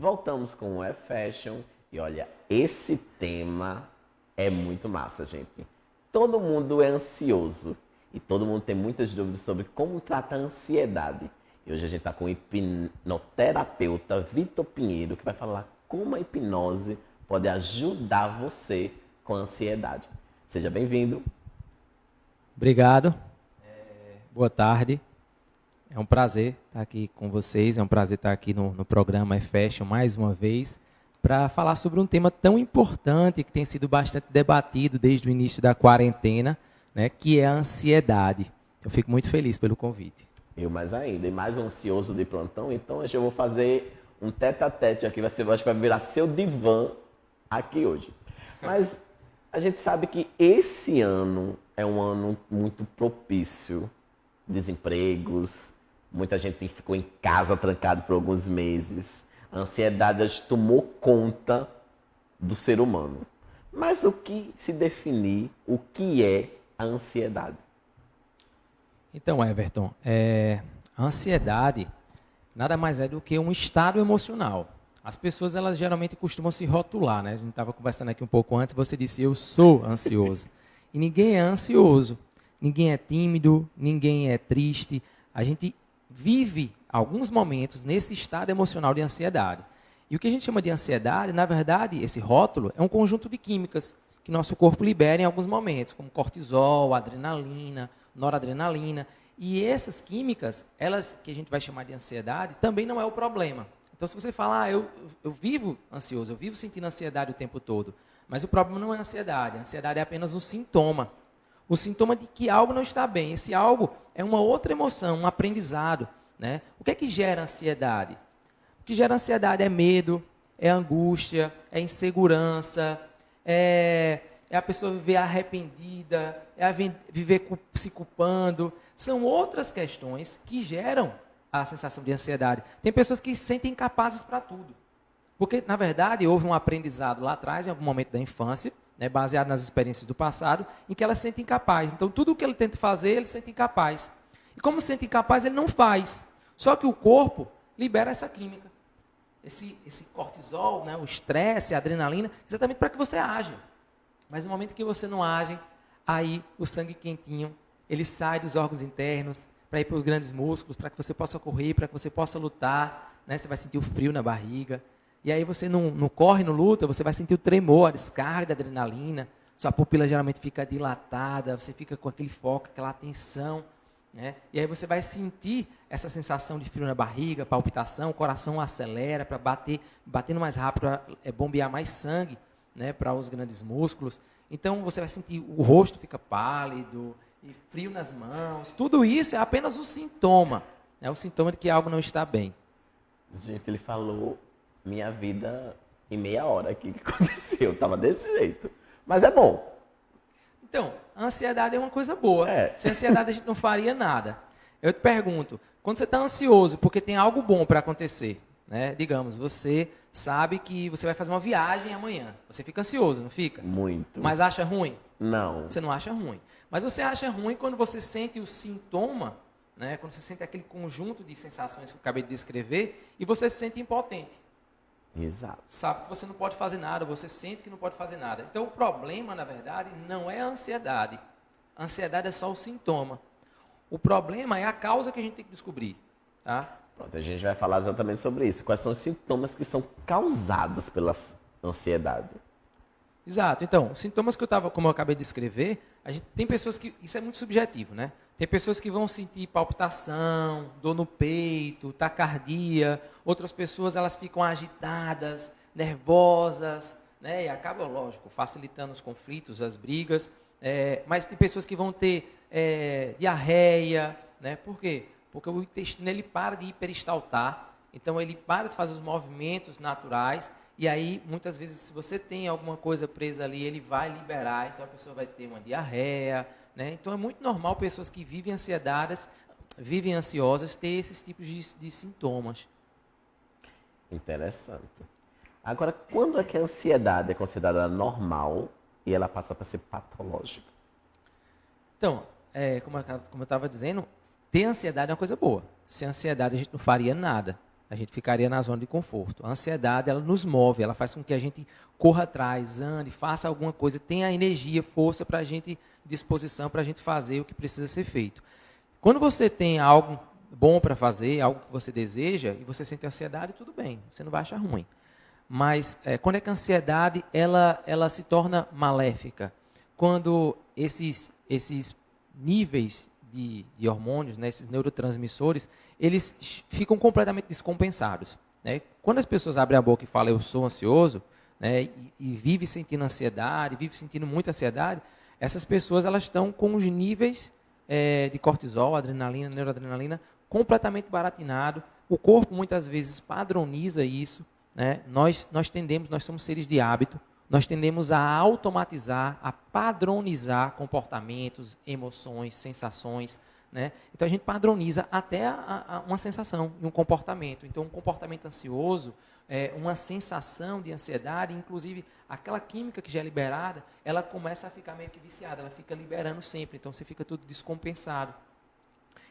Voltamos com o E-Fashion e olha, esse tema é muito massa, gente. Todo mundo é ansioso e todo mundo tem muitas dúvidas sobre como tratar a ansiedade. E hoje a gente está com o hipnoterapeuta Vitor Pinheiro, que vai falar como a hipnose pode ajudar você com a ansiedade. Seja bem-vindo. Obrigado. Boa tarde. É um prazer estar aqui com vocês, é um prazer estar aqui no programa E-Fashion mais uma vez, para falar sobre um tema tão importante que tem sido bastante debatido desde o início da quarentena, né, que é a ansiedade. Eu fico muito feliz pelo convite. Eu mais ainda, e mais um ansioso de plantão, então hoje eu vou fazer um tete-a-tete aqui, acho que vai virar seu divã aqui hoje. Mas a gente sabe que esse ano é um ano muito propício, desempregos, muita gente ficou em casa trancado por alguns meses. A ansiedade tomou conta do ser humano. Mas o que se definir, o que é a ansiedade? Então, Everton, a ansiedade nada mais é do que um estado emocional. As pessoas, elas geralmente costumam se rotular, né? A gente estava conversando aqui um pouco antes, você disse, eu sou ansioso. E ninguém é ansioso, ninguém é tímido, ninguém é triste. A gente vive alguns momentos nesse estado emocional de ansiedade. E o que a gente chama de ansiedade, na verdade, esse rótulo, é um conjunto de químicas que nosso corpo libera em alguns momentos, como cortisol, adrenalina, noradrenalina. E essas químicas, elas que a gente vai chamar de ansiedade, também não é o problema. Então, se você falar, eu vivo ansioso, eu vivo sentindo ansiedade o tempo todo, mas o problema não é a ansiedade é apenas um sintoma. O sintoma de que algo não está bem. Esse algo é uma outra emoção, um aprendizado, né? O que é que gera ansiedade? O que gera ansiedade é medo, é angústia, é insegurança, é a pessoa viver arrependida, é viver se culpando. São outras questões que geram a sensação de ansiedade. Tem pessoas que se sentem incapazes para tudo. Porque, na verdade, houve um aprendizado lá atrás, em algum momento da infância, né, baseado nas experiências do passado, em que ela se sente incapaz. Então, tudo o que ele tenta fazer, ele se sente incapaz. E como se sente incapaz, ele não faz. Só que o corpo libera essa química. Esse cortisol, né, o estresse, a adrenalina, exatamente para que você haja. Mas no momento que você não age, aí o sangue quentinho, ele sai dos órgãos internos, para ir para os grandes músculos, para que você possa correr, para que você possa lutar, né? Você vai sentir o frio na barriga. E aí você não corre, não luta, você vai sentir o tremor, a descarga da adrenalina, sua pupila geralmente fica dilatada, você fica com aquele foco, aquela atenção, né? E aí você vai sentir essa sensação de frio na barriga, palpitação, o coração acelera para batendo mais rápido, para bombear mais sangue, né, para os grandes músculos. Então você vai sentir o rosto fica pálido, e frio nas mãos. Tudo isso é apenas um sintoma, é o sintoma de que algo não está bem. Gente, ele falou minha vida em meia hora aqui que aconteceu. Estava desse jeito. Mas é bom. Então, a ansiedade é uma coisa boa. É. Sem ansiedade a gente não faria nada. Eu te pergunto, quando você está ansioso porque tem algo bom para acontecer, né? Digamos, você sabe que você vai fazer uma viagem amanhã. Você fica ansioso, não fica? Muito. Mas acha ruim? Não. Você não acha ruim. Mas você acha ruim quando você sente o sintoma, né? Quando você sente aquele conjunto de sensações que eu acabei de descrever e você se sente impotente. Exato. Sabe que você não pode fazer nada, você sente que não pode fazer nada. Então o problema, na verdade, não é a ansiedade. A ansiedade é só o sintoma. O problema é a causa que a gente tem que descobrir. Tá? Pronto, a gente vai falar exatamente sobre isso. Quais são os sintomas que são causados pela ansiedade? Exato. Então, os sintomas que como eu acabei de descrever, tem pessoas que, isso é muito subjetivo, né? Tem pessoas que vão sentir palpitação, dor no peito, taquicardia. Outras pessoas, elas ficam agitadas, nervosas, né? E acaba, lógico, facilitando os conflitos, as brigas. Mas tem pessoas que vão ter diarreia, né? Por quê? Porque o intestino, ele para de hiperestaltar, então ele para de fazer os movimentos naturais. E aí, muitas vezes, se você tem alguma coisa presa ali, ele vai liberar, então a pessoa vai ter uma diarreia, né? Então é muito normal pessoas que vivem ansiosas, ter esses tipos de sintomas. Interessante. Agora, quando é que a ansiedade é considerada normal e ela passa para ser patológica? Então, como eu estava dizendo, ter ansiedade é uma coisa boa. Sem ansiedade a gente não faria nada. A gente ficaria na zona de conforto. A ansiedade, ela nos move, ela faz com que a gente corra atrás, ande, faça alguma coisa, tenha energia, força para a gente, disposição para a gente fazer o que precisa ser feito. Quando você tem algo bom para fazer, algo que você deseja, e você sente ansiedade, tudo bem, você não vai achar ruim. Mas quando é que a ansiedade ela se torna maléfica? Quando esses níveis de hormônios, né, esses neurotransmissores, eles ficam completamente descompensados. Né? Quando as pessoas abrem a boca e falam eu sou ansioso, né, e vive sentindo ansiedade, vive sentindo muita ansiedade, essas pessoas elas estão com os níveis de cortisol, adrenalina, neuroadrenalina completamente baratinado. O corpo muitas vezes padroniza isso. Né? Nós somos seres de hábito, nós tendemos a automatizar, a padronizar comportamentos, emoções, sensações. Né? Então a gente padroniza até uma sensação e um comportamento. Então um comportamento ansioso, uma sensação de ansiedade, inclusive aquela química que já é liberada, ela começa a ficar meio que viciada, ela fica liberando sempre, então você fica tudo descompensado.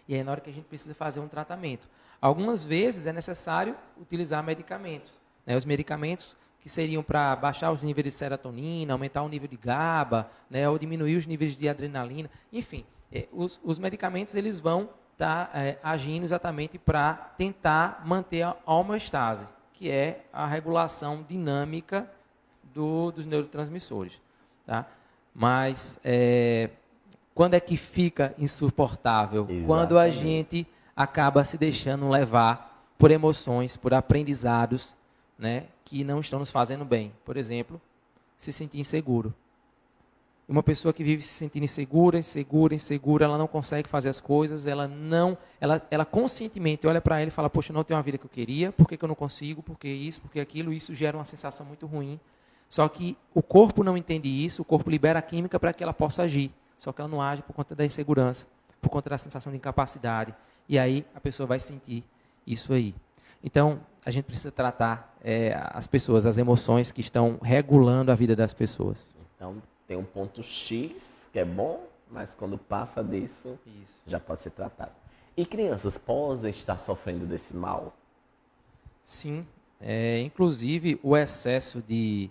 E aí na hora que a gente precisa fazer um tratamento. Algumas vezes é necessário utilizar medicamentos. Né? Os medicamentos que seriam para baixar os níveis de serotonina, aumentar o nível de GABA, né? Ou diminuir os níveis de adrenalina, enfim. Os medicamentos eles vão estar agindo exatamente para tentar manter a homeostase, que é a regulação dinâmica dos neurotransmissores. Tá? Mas quando é que fica insuportável? Exatamente. Quando a gente acaba se deixando levar por emoções, por aprendizados, né, que não estão nos fazendo bem. Por exemplo, se sentir inseguro. Uma pessoa que vive se sentindo insegura, ela não consegue fazer as coisas, ela conscientemente olha para ela e fala, poxa, eu não tenho a vida que eu queria, por que eu não consigo, por que isso, por que aquilo, isso gera uma sensação muito ruim. Só que o corpo não entende isso, o corpo libera a química para que ela possa agir, só que ela não age por conta da insegurança, por conta da sensação de incapacidade, e aí a pessoa vai sentir isso aí. Então, a gente precisa tratar as pessoas, as emoções que estão regulando a vida das pessoas. Então, tem um ponto X que é bom, mas quando passa disso, já pode ser tratado. E crianças podem estar sofrendo desse mal? Sim. Inclusive, o excesso de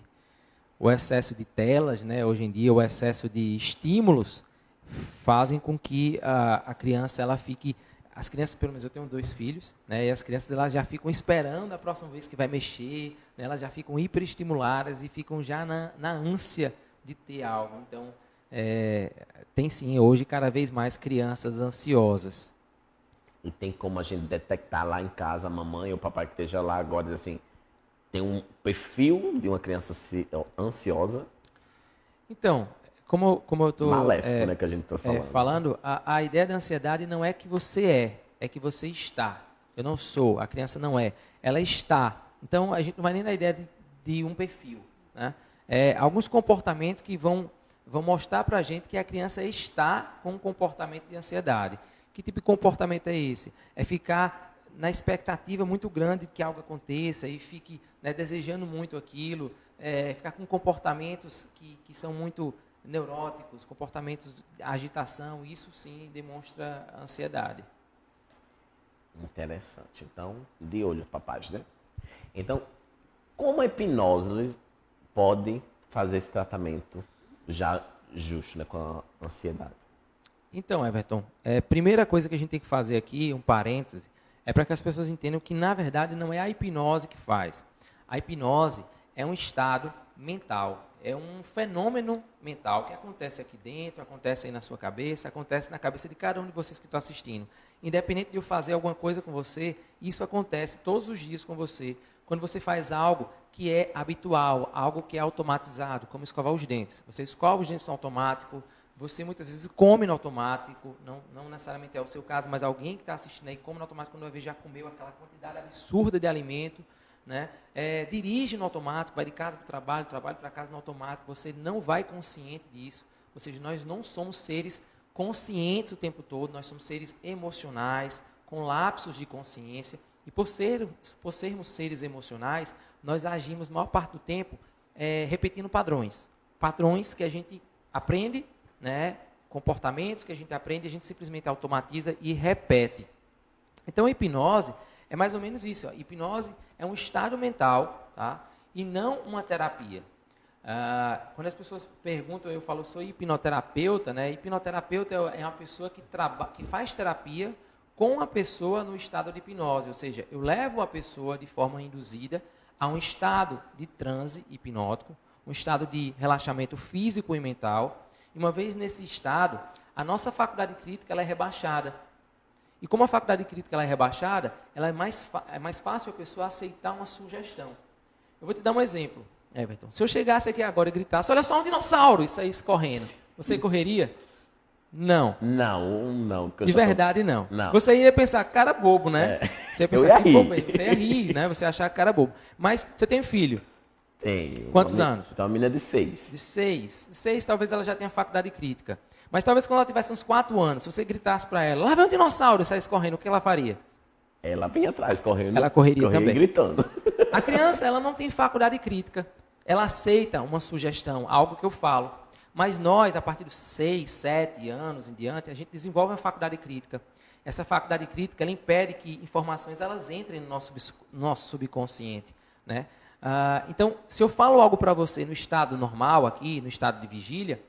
telas, né, hoje em dia, o excesso de estímulos, fazem com que a criança ela fique... As crianças, pelo menos eu tenho 2 filhos, né, e as crianças elas já ficam esperando a próxima vez que vai mexer, né, elas já ficam hiperestimuladas e ficam já na ânsia de ter algo. Então, tem sim, hoje, cada vez mais crianças ansiosas. E tem como a gente detectar lá em casa, a mamãe ou o papai que esteja lá agora, diz assim, tem um perfil de uma criança ansiosa? Então, como eu estou maléfico, né, que a gente está falando. A ideia da ansiedade não é que você é que você está. Eu não sou, a criança não é. Ela está. Então, a gente não vai nem na ideia de um perfil. Né? Alguns comportamentos que vão mostrar para a gente que a criança está com um comportamento de ansiedade. Que tipo de comportamento é esse? É ficar na expectativa muito grande de que algo aconteça e fique, né, desejando muito aquilo, ficar com comportamentos que são muito neuróticos, comportamentos de agitação, isso sim demonstra ansiedade. Interessante. Então, de olho, papais, né? Então, como a hipnose pode fazer esse tratamento já justo, né, com a ansiedade? Então, Everton, primeira coisa que a gente tem que fazer aqui, um parêntese, é para que as pessoas entendam que, na verdade, não é a hipnose que faz. A hipnose é um estado mental, é um fenômeno mental que acontece aqui dentro, acontece aí na sua cabeça, acontece na cabeça de cada um de vocês que está assistindo. Independente de eu fazer alguma coisa com você, isso acontece todos os dias com você, quando você faz algo que é habitual, algo que é automatizado, como escovar os dentes. Você escova os dentes no automático, você muitas vezes come no automático, não necessariamente é o seu caso, mas alguém que está assistindo aí come no automático quando vai ver já comeu aquela quantidade absurda de alimento, né? Dirige no automático, vai de casa para o trabalho para casa no automático, você não vai consciente disso, ou seja, nós não somos seres conscientes o tempo todo, nós somos seres emocionais, com lapsos de consciência, e por sermos seres emocionais, nós agimos a maior parte do tempo repetindo padrões que a gente aprende, né? Comportamentos que a gente aprende, a gente simplesmente automatiza e repete. Então a hipnose É mais ou menos isso. Ó. Hipnose é um estado mental, tá? E não uma terapia. Quando as pessoas perguntam, eu falo, sou hipnoterapeuta, né? Hipnoterapeuta é uma pessoa que faz terapia com a pessoa no estado de hipnose, ou seja, eu levo a pessoa de forma induzida a um estado de transe hipnótico, um estado de relaxamento físico e mental. E uma vez nesse estado, a nossa faculdade crítica ela é rebaixada. E como a faculdade crítica ela é rebaixada, ela é mais fácil a pessoa aceitar uma sugestão. Eu vou te dar um exemplo, Everton. Se eu chegasse aqui agora e gritasse, olha só um dinossauro, e saísse correndo, você correria? Não. Não. De verdade, não. Não. Você ia pensar, cara bobo, né? Você ia pensar, que bobeira. Você ia rir, né? Você ia achar cara bobo. Mas você tem filho? Tenho. Quantos anos? Então, uma menina de 6. De 6. De 6, talvez ela já tenha faculdade crítica. Mas talvez quando ela tivesse uns 4 anos, se você gritasse para ela, lá vem um dinossauro e saísse correndo, o que ela faria? Ela vinha atrás, correndo. Ela correria também. Gritando. A criança, ela não tem faculdade crítica. Ela aceita uma sugestão, algo que eu falo. Mas nós, a partir dos 6, 7 anos em diante, a gente desenvolve uma faculdade crítica. Essa faculdade crítica, ela impede que informações elas entrem no nosso subconsciente, né? Então, se eu falo algo para você no estado normal aqui, no estado de vigília,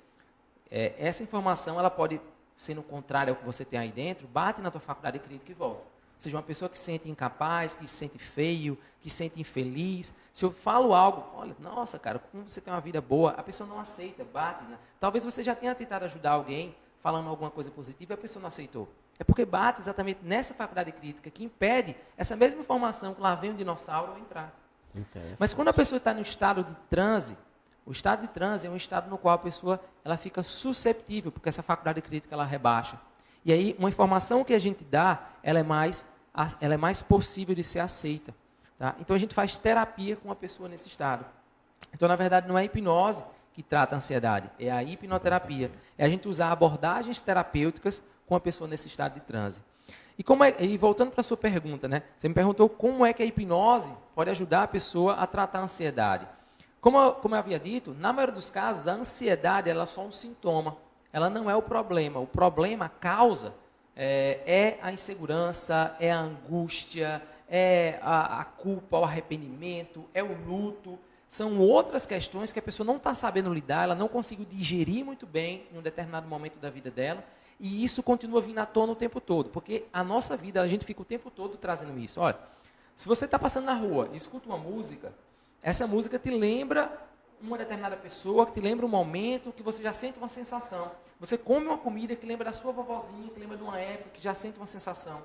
essa informação ela pode ser no contrário ao que você tem aí dentro, bate na tua faculdade crítica e volta. Ou seja, uma pessoa que se sente incapaz, que se sente feio, que se sente infeliz. Se eu falo algo, olha, nossa, cara, como você tem uma vida boa, a pessoa não aceita, bate. Né? Talvez você já tenha tentado ajudar alguém falando alguma coisa positiva e a pessoa não aceitou. É porque bate exatamente nessa faculdade crítica que impede essa mesma informação que lá vem um dinossauro entrar. Mas quando a pessoa está no estado de transe, o estado de transe é um estado no qual a pessoa ela fica susceptível, porque essa faculdade crítica ela rebaixa. E aí, uma informação que a gente dá, ela é mais possível de ser aceita. Tá? Então, a gente faz terapia com a pessoa nesse estado. Então, na verdade, não é a hipnose que trata a ansiedade, é a hipnoterapia. É a gente usar abordagens terapêuticas com a pessoa nesse estado de transe. E voltando para a sua pergunta, né? Você me perguntou como é que a hipnose pode ajudar a pessoa a tratar a ansiedade. Como eu havia dito, na maioria dos casos, a ansiedade ela é só um sintoma. Ela não é o problema. O problema, a causa, é a insegurança, é a angústia, é a culpa, o arrependimento, é o luto. São outras questões que a pessoa não está sabendo lidar, ela não conseguiu digerir muito bem em um determinado momento da vida dela. E isso continua vindo à tona o tempo todo. Porque a nossa vida, a gente fica o tempo todo trazendo isso. Olha, se você está passando na rua e escuta uma música, essa música te lembra uma determinada pessoa, que te lembra um momento, que você já sente uma sensação. Você come uma comida que lembra da sua vovozinha, que lembra de uma época, que já sente uma sensação.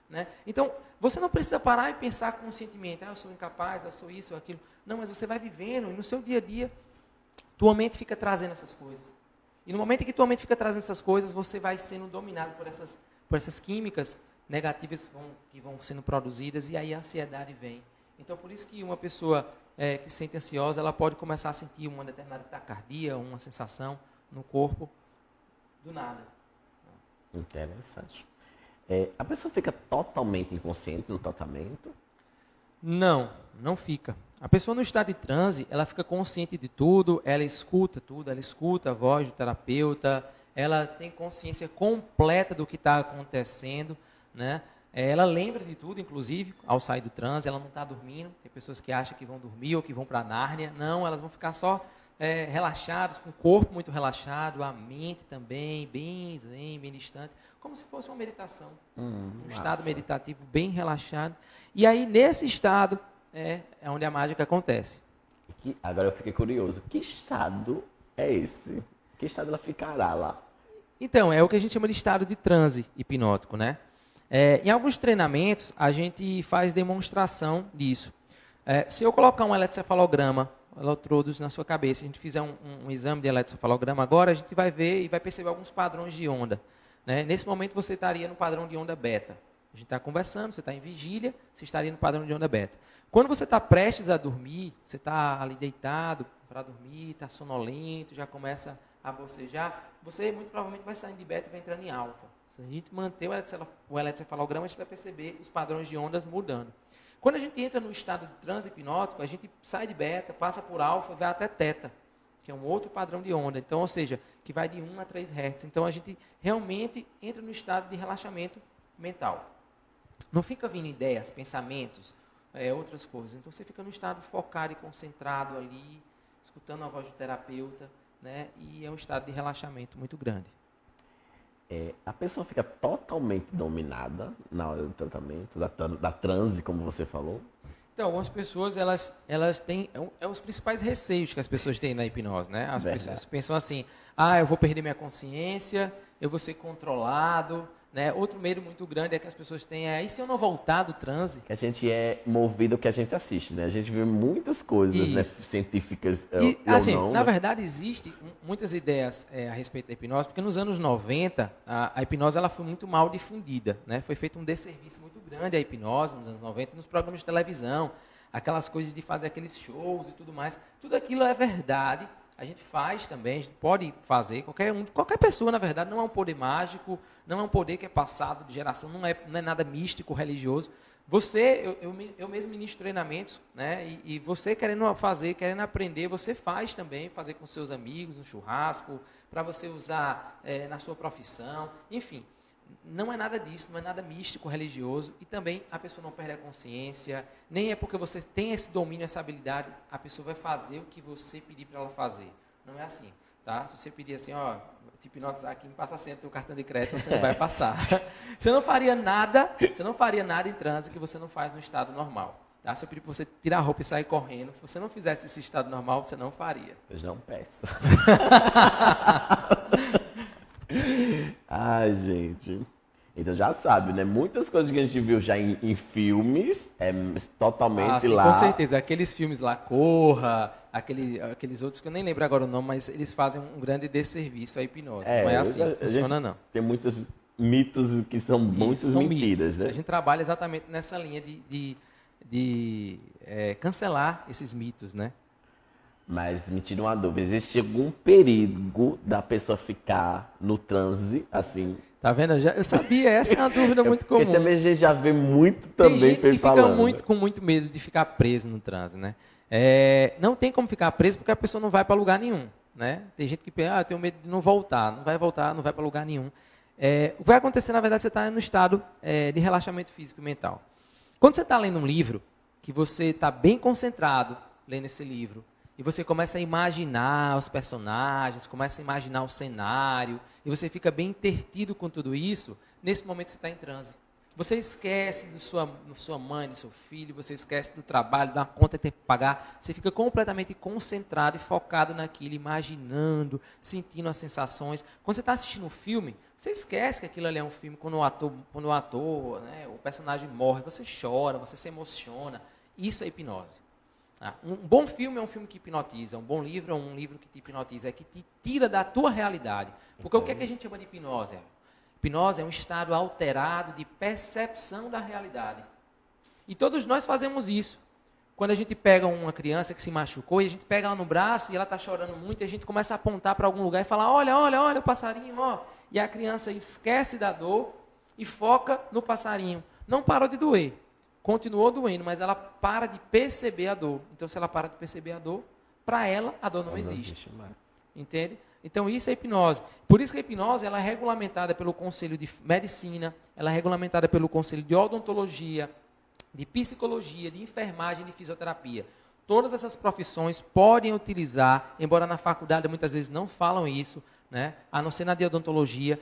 Né? Então, você não precisa parar e pensar conscientemente, eu sou incapaz, eu sou isso ou aquilo. Não, mas você vai vivendo e no seu dia a dia, tua mente fica trazendo essas coisas. E no momento em que tua mente fica trazendo essas coisas, você vai sendo dominado por essas químicas negativas que vão sendo produzidas e aí a ansiedade vem. Então, por isso que uma pessoa que se sente ansiosa, ela pode começar a sentir uma determinada taquicardia, uma sensação no corpo, do nada. Interessante. A pessoa fica totalmente inconsciente no tratamento? Não fica. A pessoa no estado de transe, ela fica consciente de tudo, ela escuta a voz do terapeuta, ela tem consciência completa do que está acontecendo, né? Ela lembra de tudo, inclusive, ao sair do transe, ela não está dormindo. Tem pessoas que acham que vão dormir ou que vão para a Nárnia. Não, elas vão ficar só relaxadas, com o corpo muito relaxado, a mente também, bem zen, bem distante, como se fosse uma meditação. Um estado meditativo bem relaxado. E aí, nesse estado, é onde a mágica acontece. Agora eu fiquei curioso. Que estado é esse? Que estado ela ficará lá? Então, é o que a gente chama de estado de transe hipnótico, né? Em alguns treinamentos, a gente faz demonstração disso. Se eu colocar um eletrocefalograma, eletrodos na sua cabeça, a gente fizer um exame de eletrocefalograma agora, a gente vai ver e vai perceber alguns padrões de onda. Né? Nesse momento, você estaria no padrão de onda beta. A gente está conversando, você está em vigília, você estaria no padrão de onda beta. Quando você está prestes a dormir, você está ali deitado para dormir, está sonolento, já começa a bocejar, você muito provavelmente vai saindo de beta e vai entrando em alfa. Se a gente manter o eletrocefalograma, a gente vai perceber os padrões de ondas mudando. Quando a gente entra no estado de transe hipnótico, a gente sai de beta, passa por alfa e vai até teta, que é um outro padrão de onda. Então, ou seja, que vai de 1 a 3 Hz. Então, a gente realmente entra no estado de relaxamento mental. não fica vindo ideias, pensamentos, outras coisas. Então você fica no estado focado e concentrado ali, escutando a voz do terapeuta, né? E é um estado de relaxamento muito grande. A pessoa fica totalmente dominada na hora do tratamento, da transe, como você falou. Então, algumas pessoas, elas têm, os principais receios que as pessoas têm na hipnose, né? As pessoas pensam assim, eu vou perder minha consciência, eu vou ser controlado, né? Outro medo muito grande é que as pessoas têm, e se eu não voltar do transe? Que a gente é movido ao que a gente assiste, né? A gente vê muitas coisas, né, científicas e assim, ou não. Na verdade, existem muitas ideias a respeito da hipnose, porque nos anos 90, a hipnose ela foi muito mal difundida, né? Foi feito um desserviço muito grande à hipnose nos anos 90, nos programas de televisão, aquelas coisas de fazer aqueles shows e tudo mais. Tudo aquilo é verdade. A gente faz também, a gente pode fazer, qualquer pessoa, na verdade, não é um poder mágico, não é um poder que é passado de geração, não é nada místico, religioso. Eu mesmo ministro treinamentos, né? E você querendo fazer, querendo aprender, você faz também, fazer com seus amigos, no churrasco, para você usar na sua profissão, enfim. Não é nada disso, não é nada místico, religioso, e também a pessoa não perde a consciência, nem é porque você tem esse domínio, essa habilidade, a pessoa vai fazer o que você pedir para ela fazer. Não é assim, tá? Se você pedir assim, te hipnotizar aqui, me passa sempre o teu cartão de crédito, você não vai passar. Você não faria nada em transe que você não faz no estado normal. Tá? Se eu pedir para você tirar a roupa e sair correndo, se você não fizesse esse estado normal, você não faria. Pois não peço. Ai, gente. Então já sabe, né? Muitas coisas que a gente viu já em filmes, totalmente sim, lá. Com certeza. Aqueles filmes lá, Corra, aqueles outros que eu nem lembro agora o nome, mas eles fazem um grande desserviço à hipnose. Não é assim que funciona, não. Tem muitos mitos que são muitas mentiras, né? A gente trabalha exatamente nessa linha de cancelar esses mitos, né? Mas me tira uma dúvida, existe algum perigo da pessoa ficar no transe, assim? Tá vendo? Eu sabia, essa é uma dúvida muito comum. Porque também a gente já vê muito também tem gente que falando. Fica com muito medo de ficar preso no transe, né? Não tem como ficar preso porque a pessoa não vai para lugar nenhum, né? Tem gente que pensa, eu tenho medo de não voltar, não vai para lugar nenhum. O que vai acontecer, na verdade, você está no estado de relaxamento físico e mental. Quando você está lendo um livro, que você está bem concentrado lendo esse livro, e você começa a imaginar os personagens, começa a imaginar o cenário, e você fica bem intertido com tudo isso, nesse momento você está em transe. Você esquece de sua mãe, do seu filho, você esquece do trabalho, da conta que tem que pagar, você fica completamente concentrado e focado naquilo, imaginando, sentindo as sensações. Quando você está assistindo um filme, você esquece que aquilo ali é um filme, quando o ator, né, o personagem morre, você chora, você se emociona. Isso é hipnose. Um bom filme é um filme que hipnotiza, um bom livro é um livro que te hipnotiza, que te tira da tua realidade. Porque o que é que a gente chama de hipnose? Hipnose é um estado alterado de percepção da realidade. E todos nós fazemos isso. Quando a gente pega uma criança que se machucou e a gente pega ela no braço e ela está chorando muito e a gente começa a apontar para algum lugar e falar, olha o passarinho, ó. E a criança esquece da dor e foca no passarinho. Não parou de doer. Continuou doendo, mas ela para de perceber a dor. Então, se ela para de perceber a dor, para ela, a dor não existe. Entende? Então, isso é hipnose. Por isso que a hipnose ela é regulamentada pelo Conselho de Medicina, ela é regulamentada pelo Conselho de Odontologia, de Psicologia, de Enfermagem e de Fisioterapia. Todas essas profissões podem utilizar, embora na faculdade muitas vezes não falam isso, né? A não ser na de odontologia.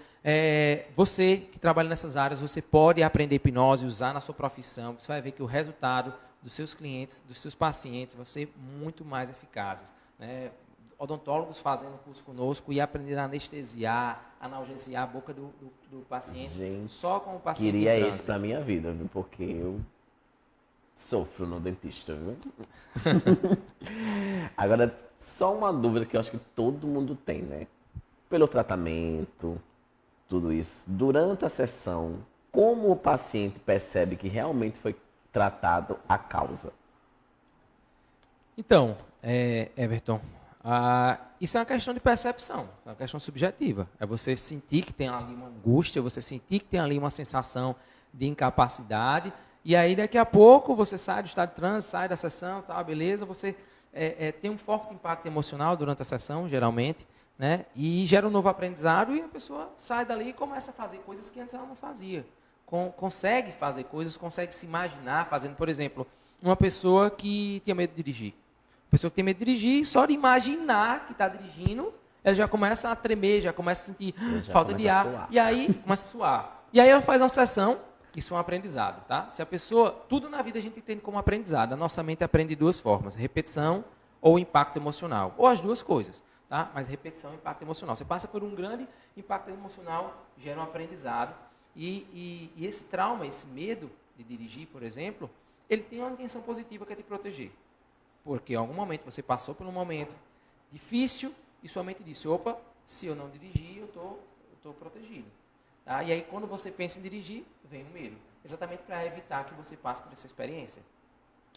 Você que trabalha nessas áreas, você pode aprender hipnose, usar na sua profissão. Você vai ver que o resultado dos seus clientes, dos seus pacientes, vai ser muito mais eficazes, né? Odontólogos fazendo curso conosco e aprendendo a anestesiar, analgesiar a boca do paciente. Gente, só com o paciente queria isso para minha vida, viu? Porque eu sofro no dentista, viu? Agora, só uma dúvida que eu acho que todo mundo tem, né? Pelo tratamento, tudo isso. Durante a sessão, como o paciente percebe que realmente foi tratado a causa? Então, Everton, isso é uma questão de percepção, é uma questão subjetiva. É você sentir que tem ali uma angústia, você sentir que tem ali uma sensação de incapacidade, e aí daqui a pouco você sai do estado de transe, sai da sessão, tá, beleza, você tem um forte impacto emocional durante a sessão, geralmente, né? E gera um novo aprendizado e a pessoa sai dali e começa a fazer coisas que antes ela não fazia. consegue fazer coisas, consegue se imaginar fazendo, por exemplo, uma pessoa que tinha medo de dirigir. Pessoa que tem medo de dirigir, só de imaginar que está dirigindo, ela já começa a tremer, já começa a sentir falta de ar. E aí, começa a suar. E aí ela faz uma sessão, isso é um aprendizado, tá? Se a pessoa, tudo na vida a gente entende como aprendizado. A nossa mente aprende de duas formas, repetição ou impacto emocional. Ou as duas coisas, tá? Mas repetição e impacto emocional. Você passa por um grande impacto emocional, gera um aprendizado. E esse trauma, esse medo de dirigir, por exemplo, ele tem uma intenção positiva que é te proteger. Porque em algum momento você passou por um momento difícil e sua mente disse, opa, se eu não dirigir, eu estou protegido. Tá? E aí quando você pensa em dirigir, vem o medo. Exatamente para evitar que você passe por essa experiência.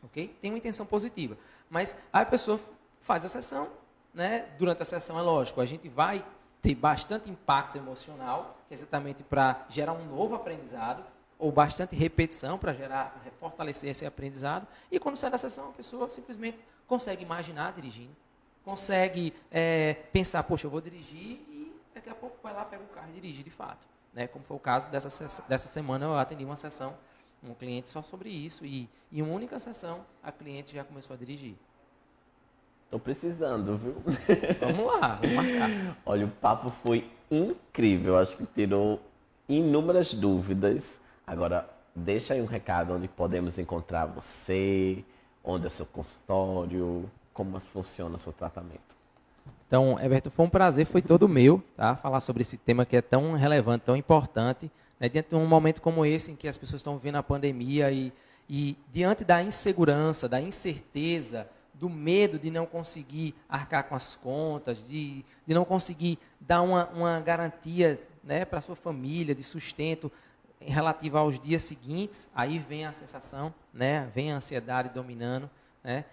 Okay? Tem uma intenção positiva. Mas a pessoa faz a sessão, né? Durante a sessão, é lógico, a gente vai ter bastante impacto emocional, que é exatamente para gerar um novo aprendizado, ou bastante repetição para fortalecer esse aprendizado. E quando sai da sessão, a pessoa simplesmente consegue imaginar dirigindo, consegue pensar, poxa, eu vou dirigir e daqui a pouco vai lá, pega o carro e dirige de fato. Né? Como foi o caso dessa semana, eu atendi uma sessão, um cliente só sobre isso, e em uma única sessão, a cliente já começou a dirigir. Tô precisando, viu? Vamos lá, vamos marcar. Olha, o papo foi incrível, acho que tirou inúmeras dúvidas. Agora, deixa aí um recado onde podemos encontrar você, onde é seu consultório, como funciona o seu tratamento. Então, Everton, foi um prazer, foi todo meu, tá? Falar sobre esse tema que é tão relevante, tão importante, né? Diante de um momento como esse, em que as pessoas estão vivendo a pandemia e diante da insegurança, da incerteza, do medo de não conseguir arcar com as contas, de não conseguir dar uma garantia, né, para a sua família, de sustento, em relativo aos dias seguintes, aí vem a sensação, né, vem a ansiedade dominando, né?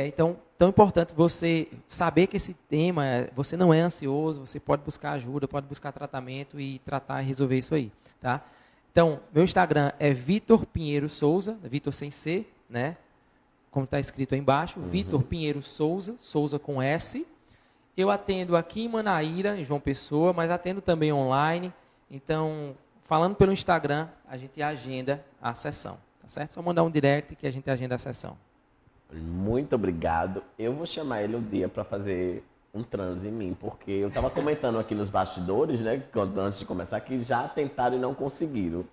Então, tão importante você saber que esse tema, você não é ansioso, você pode buscar ajuda, pode buscar tratamento e tratar e resolver isso aí, tá? Então, meu Instagram é Vitor Pinheiro Souza, Vitor sem C, né? Como está escrito aí embaixo, Vitor Pinheiro Souza, Souza com S. Eu atendo aqui em Manaíra, em João Pessoa, mas atendo também online. Então, falando pelo Instagram, a gente agenda a sessão, tá certo? Só mandar um direct que a gente agenda a sessão. Muito obrigado. Eu vou chamar ele um dia para fazer um transe em mim, porque eu estava comentando aqui nos bastidores, né, antes de começar, que já tentaram e não conseguiram.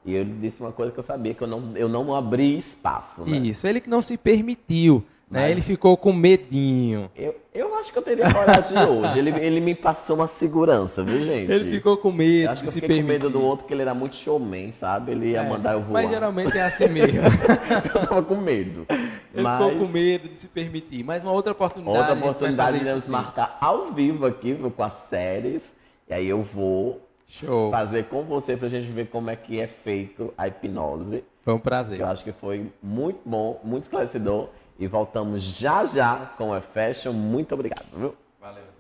E ele disse uma coisa que eu sabia, que eu não abri espaço. Né? Isso, ele que não se permitiu, né? Ele ficou com medinho. Eu acho que eu teria coragem hoje. Ele me passou uma segurança, viu, gente? Ele ficou com medo de se permitir. Eu acho que eu fiquei com medo do outro, porque ele era muito showman, sabe? Ele ia mandar eu voar. Mas geralmente é assim mesmo. Eu tava com medo. Ele ficou com medo de se permitir. Mas uma outra oportunidade. Outra oportunidade de nos marcar ao vivo aqui, viu, com as séries. E aí eu vou fazer com você pra gente ver como é que é feito a hipnose. Foi um prazer. Eu acho que foi muito bom, muito esclarecedor. E voltamos já já com a Fashion. Muito obrigado, viu? Valeu.